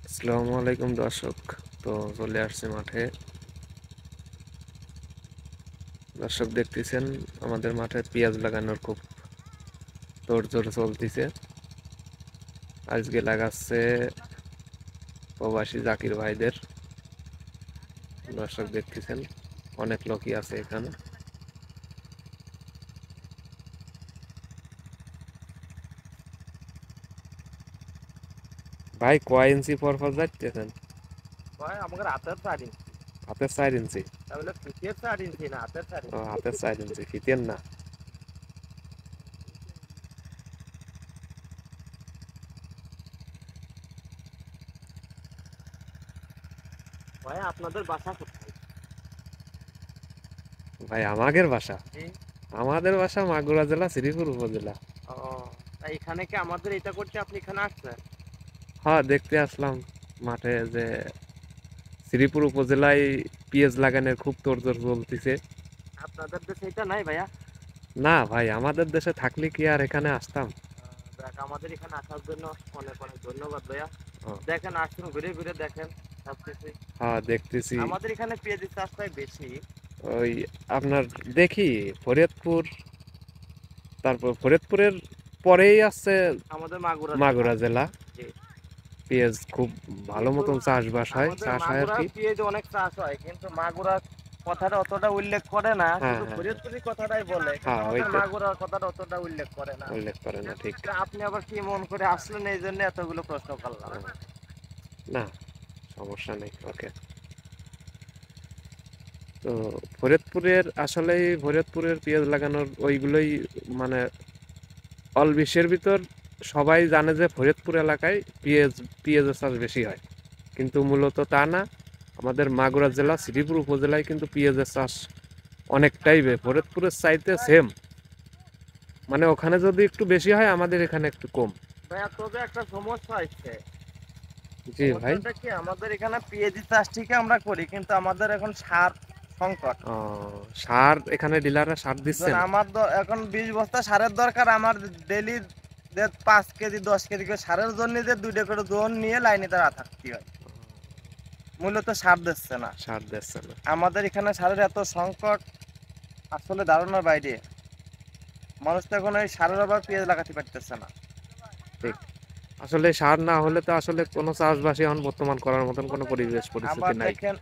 আসসালামু আলাইকুম দর্শক। তো চলে আসছে মাঠে। দর্শক দেখতেছেন আমাদের মাঠে পেঁয়াজ লাগানোর খুব তোড়জোড় চলতেছে। আজকে লাগাচ্ছে প্রবাসী জাকির ভাইদের। দর্শক দেখতেছেন অনেক লোকই আছে এখানে। ভাই কয় ইঞ্চি পরপর যাইতেছেন? ভাই আমাদের হাতের 4 ইঞ্চি। হাতের 4 ইঞ্চি? তাহলে ফিটের 4 ইঞ্চি না, হাতের 4 ইঞ্চি। ও, হাতের 4 ইঞ্চি, ফিতের না। ভাই আপনাদের বাসা কোথায়? ভাই আমাদের বাসা, জি। আমাদের বাসা মাগুরা জেলা, শ্রীপুর উপজেলা। ও, তাই এখানে কি আমাদের এটা করছে, আপনি এখানে আসছেন? হ্যাঁ, দেখতে আসলাম মাঠে যে শ্রীপুর উপজেলায় পেঁয়াজ লাগানোর খুব তোড়জোড় চলতেছে। আপনাদের দেশে এটা নাই ভাইয়া? না ভাই, আমাদের দেশে থাকলে কি আর এখানে আসতাম? দেখ, আমাদের এখানে আসার জন্য অনেক অনেক ধন্যবাদ ভাইয়া। ও, দেখেন, আসুন, ঘুরে ঘুরে দেখেন সবকিছু। হ্যাঁ দেখতেছি। আমাদের এখানে পেঁয়াজের চাষটাই বেশি। ওই আপনার দেখি ফরিদপুর, তারপর ফরিদপুরের পরেই আছে আমাদের মাগুরা জেলা। মাগুরা জেলা। জি। পেঁয়াজ খুব ভালো কিন্তু মতন চাষবাস হয়, আমাদের চাষ হয় আর মাগুরা কি। পেঁয়াজ অনেক চাষ হয়, কিন্তু মাগুরা কথাটা অতটা উল্লেখ করে না, হ্যাঁ শুধু হ্যাঁ হ্যাঁ, ফরিদপুরি কথাটাই বলে, কিন্তু হ্যাঁ আমাদের ওইটা মাগুরার কথাটা অতটা উল্লেখ করে না। উল্লেখ করে না, ঠিক। তা আপনি আবার কি মন করে আসলেন, এই জন্য এতগুলো প্রশ্ন করলাম। হ্যাঁ, না সমস্যা নেই, ওকে। তো ফরিদপুরের আসলেই ফরিদপুরের পেঁয়াজ লাগানোর ওইগুলোই মানে অল বিশ্বের ভিতর সবাই জানে যে ফরিদপুর এলাকায় পেঁয়াজের চাষ বেশি হয়, কিন্তু মূলত তা না। আমাদের মাগুরা জেলা শ্রীপুর উপজেলায় কিন্তু পেঁয়াজের চাষ অনেকটাই ফরিদপুরের চাইতে সেম, মানে ওখানে যদি একটু বেশি হয় আমাদের এখানে একটু কম। ভাইয়া, তবে একটা সমস্যা হচ্ছে। জি ভাই। সমস্যাটা কি, আমাদের এখানে পেঁয়াজি চাষ ঠিকই আমরা করি, কিন্তু আমাদের এখন সার সংকট। ও, সার এখানে ডিলাররা সার দিচ্ছে ধরুন না? আমার এখন 20 বস্তা সারের দরকার, আমার ডেলি 5 কেজি 10 কেজি করে সারের জন্য যে 2টা করে জোন নিয়ে লাইনে তারা থাকতে হয়। মূলত সার দিচ্ছে না। সার দিচ্ছে না, আমাদের এখানে সারের এত সংকট, আসলে ধারণার বাইরে। মানুষ তো এখন ওই সারের অভাব পেঁয়াজ লাগাতে পারতেছে না। ঠিক। আসলে সার না হলে তো আসলে কোনো চাষবাসই এখন বর্তমান করার মতন কোনো পরিবেশ পরিস্থিতি আবার নাই। দেখেন,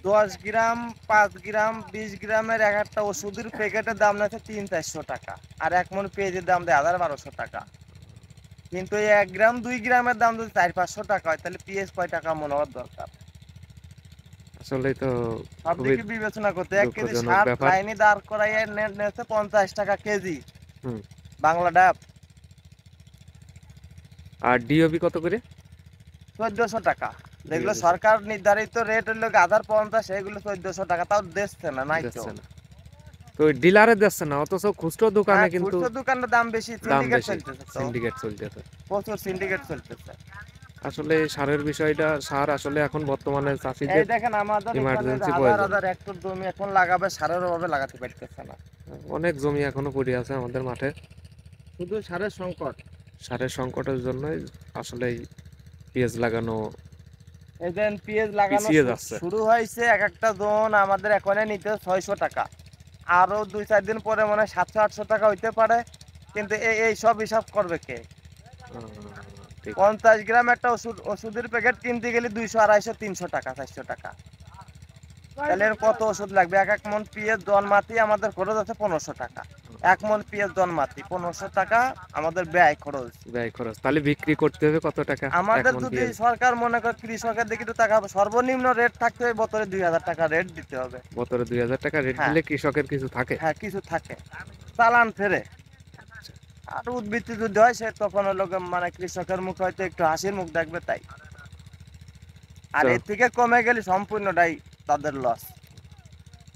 10 গ্রাম, 5 গ্রাম, 20 গ্রামের এক একটা ওষুধের প্যাকেটের দাম আছে 300-400 টাকা। আর 1 মণ পেঁয়াজের দাম দেয় 1000-1200 টাকা। কিন্তু এই 1 গ্রাম 2 গ্রামের দাম যদি 400-500 টাকা হয়, তাহলে পেঁয়াজ কয় টাকা মন হওয়ার দরকার? আসলেই তো সব খুবই দিকে বিবেচনা করতে 1 কেজি দুঃখজনক সার ব্যাপার। লাইনে দাঁড় করাইয়া নেছে 50 টাকা কেজি হুম। বাংলা ডাব। আর ডিওপি কত করে? 1400 টাকা। যেগুলো ডিওপি সরকার নির্ধারিত রেট হলো 1050, সেগুলো 1400 টাকা, তাও দিচ্ছে না, নাই তো। দিচ্ছে না, তো ওই ডিলারে দিচ্ছে না, অথচ খুচরো দোকানে হ্যাঁ, কিন্তু খুচরো দোকানের দাম বেশি, দাম সিন্ডিকেট বেশি। চলতেছে তো। সিন্ডিকেট চলতেছে। প্রচুর সিন্ডিকেট চলতেছে। আসলে এই সারের বিষয়টা, সার আসলে এখন বর্তমানে এই চাষিদের দেখেন, আমাদের এখানে যে ইমার্জেন্সি হাজার প্রয়োজন। হাজার হেক্টর জমি এখন লাগাবে, সারের অভাবে লাগাতে পারতেছে না। অনেক জমি এখনো পড়ে আছে আমাদের মাঠে। শুধু সারের সংকট। সারের সংকটের জন্যই আসলে এই পেঁয়াজ লাগানো এই যে পেঁয়াজ লাগানো পিছিয়ে যাচ্ছে। শুরু হয়েছে, এক একটা জোন আমাদের এখানে নিতে 600 টাকা। আরো 2-4 দিন পরে মনে হয় 700-800 টাকা হইতে পারে। কিন্তু এই সব হিসাব করবে কে? ঠিক। 50 গ্রাম একটা ওষুধের প্যাকেট কিনতে গেলে 200, 250, 300 টাকা, 400 টাকা। তাহলে এর কত ওষুধ লাগবে? এক এক মন পেঁয়াজ জন্মাতি আমাদের খরচ আছে 1500 টাকা। 1 মণ পেঁয়াজ জন্মাতি 1500 টাকা আমাদের ব্যয় খরচ। ব্যয় খরচ তাহলে বিক্রি করতে হবে কত টাকা এক আমাদের মন যদি পেঁয়াজ? সরকার মনে করে কৃষকের দিকে একটু টাকা, সর্বনিম্ন রেট থাকতে হবে, বছরে 2000 টাকা রেট দিতে হবে। বছরে 2000 টাকা রেট হ্যাঁ, দিলে কৃষকের কিছু থাকে? হ্যাঁ, কিছু থাকে, চালান ফেরে। আর উদ্বৃত্তি যদি হয়, সে তখন হলো মানে কৃষকের মুখে হয়তো একটু হাসির মুখ দেখবে, তাই। আর তো এর থেকে কমে গেলে সম্পূর্ণটাই তাদের লস।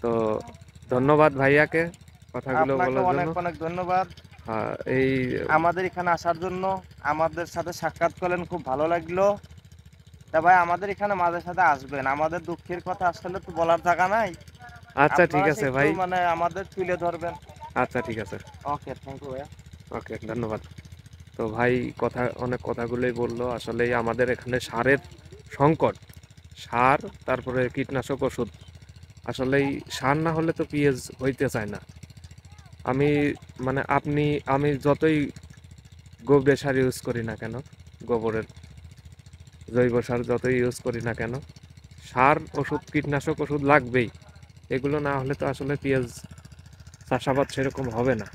তো ধন্যবাদ ভাইয়াকে কথাগুলো আপনাকে বলার জন্য। অনেক অনেক ধন্যবাদ এই আমাদের এখানে আসার জন্য। আমাদের সাথে সাক্ষাৎ করলেন, খুব ভালো লাগলো। তা ভাই, আমাদের এখানে মাঝে সাথে আসবেন, আমাদের দুঃখের কথা আসলে তো বলার জায়গা নাই। আচ্ছা ঠিক আপনারা সে আছে একটু ভাই। মানে আমাদের তুলে ধরবেন। আচ্ছা ঠিক আছে। ওকে, থ্যাংক ইউ ভাইয়া। ওকে, ধন্যবাদ। তো ভাই অনেক কথাগুলোই বললো। আসলেই আমাদের এখানে সারের সংকট। সার, তারপরে কীটনাশক ওষুধ। আসলেই সার না হলে তো পেঁয়াজ হইতে চায় না। আমি আমি যতই গোবরের সার ইউজ করি না কেন, গোবরের জৈব সার যতই ইউজ করি না কেন, সার, ওষুধ, কীটনাশক ওষুধ লাগবেই। এগুলো না হলে তো আসলে পেঁয়াজ চাষাবাদ সেরকম হবে না।